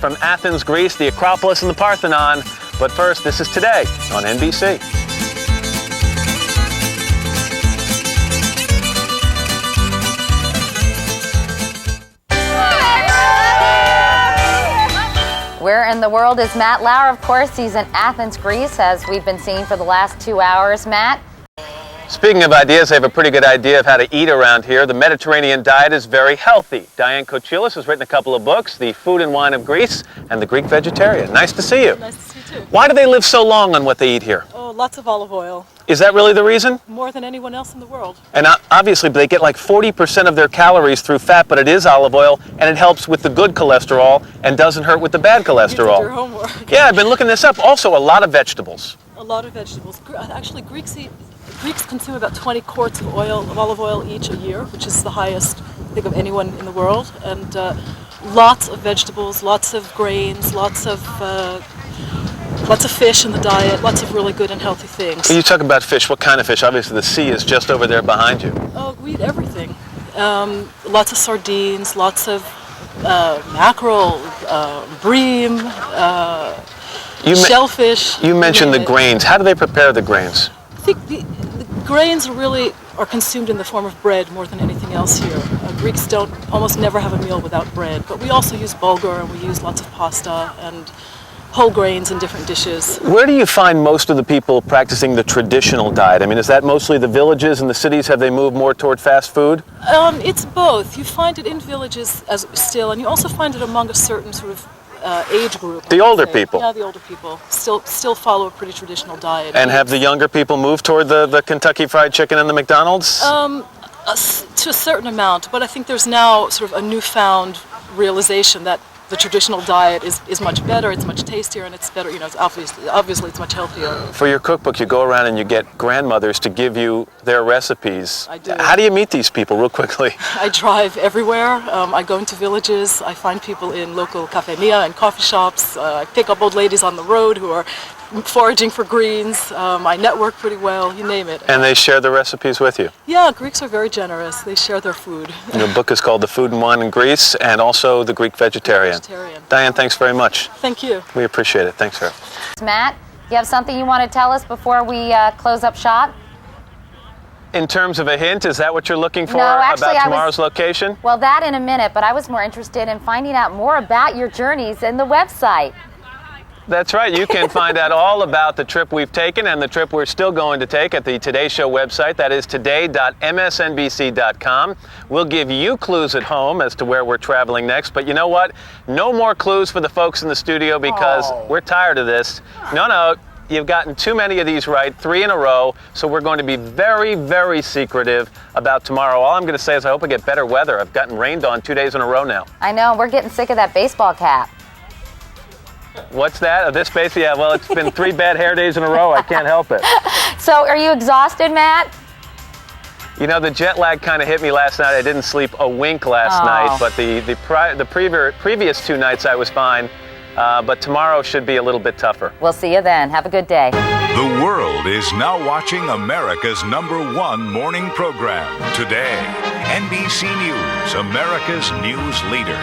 from Athens, Greece, the Acropolis and the Parthenon. But first, this is Today on NBC. Where in the world is Matt Lauer? Of course, he's in Athens, Greece, as we've been seeing for the last 2 hours. Matt? Speaking of ideas, I have a pretty good idea of how to eat around here. The Mediterranean diet is very healthy. Diane Kochilas has written a couple of books, The Food and Wine of Greece and The Greek Vegetarian. Nice to see you. Nice to see you too. Why do they live so long on what they eat here? Oh, lots of olive oil. Is that really the reason? More than anyone else in the world. And obviously, they get like 40% of their calories through fat, but it is olive oil, and it helps with the good cholesterol and doesn't hurt with the bad cholesterol. You did your homework. Yeah, I've been looking this up. Also, a lot of vegetables. A lot of vegetables. Actually, Greeks consume about 20 quarts of olive oil each a year, which is the highest, I think, of anyone in the world. And lots of vegetables, lots of grains, lots of fish in the diet, lots of really good and healthy things. When you talk about fish, what kind of fish? Obviously, the sea is just over there behind you. Oh, we eat everything. Lots of sardines, lots of mackerel, bream, shellfish. You mentioned the grains. How do they prepare the grains? I think the grains really are consumed in the form of bread more than anything else here. Greeks almost never have a meal without bread, but we also use bulgur and we use lots of pasta and whole grains in different dishes. Where do you find most of the people practicing the traditional diet? I mean, is that mostly the villages and the cities? Have they moved more toward fast food? It's both. You find it in villages still, and you also find it among a certain sort of age group. The older people? Yeah, the older people still follow a pretty traditional diet. And have the younger people moved toward the Kentucky Fried Chicken and the McDonald's? To a certain amount, but I think there's now sort of a newfound realization that the traditional diet is much better, it's much tastier, and it's better, it's obviously it's much healthier. For your cookbook, you go around and you get grandmothers to give you their recipes. I do. How do you meet these people, real quickly? I drive everywhere. I go into villages. I find people in local cafeteria and coffee shops. I pick up old ladies on the road who are foraging for greens. I network pretty well, you name it. And they share the recipes with you? Yeah, Greeks are very generous. They share their food. Your book is called The Food and Wine in Greece and also The Greek Vegetarian. Diane, thanks very much. Thank you. We appreciate it. Thanks, sir. Matt, you have something you want to tell us before we close up shop? In terms of a hint, is that what you're looking for No, actually, about tomorrow's location? Well, that in a minute, but I was more interested in finding out more about your journeys and the website. That's right. You can find out all about the trip we've taken and the trip we're still going to take at the Today Show website. That is today.msnbc.com. We'll give you clues at home as to where we're traveling next. But you know what? No more clues for the folks in the studio because we're tired of this. No. You've gotten too many of these right, 3 in a row, so we're going to be very, very secretive about tomorrow. All I'm going to say is I hope I get better weather. I've gotten rained on 2 days in a row now. I know. We're getting sick of that baseball cap. What's that? This base? Yeah, well, it's been 3 bad hair days in a row. I can't help it. So are you exhausted, Matt? You know, the jet lag kind of hit me last night. I didn't sleep a wink last night, but the previous 2 nights I was fine. But tomorrow should be a little bit tougher. We'll see you then. Have a good day. The world is now watching America's #1 morning program, Today. NBC News, America's news leader.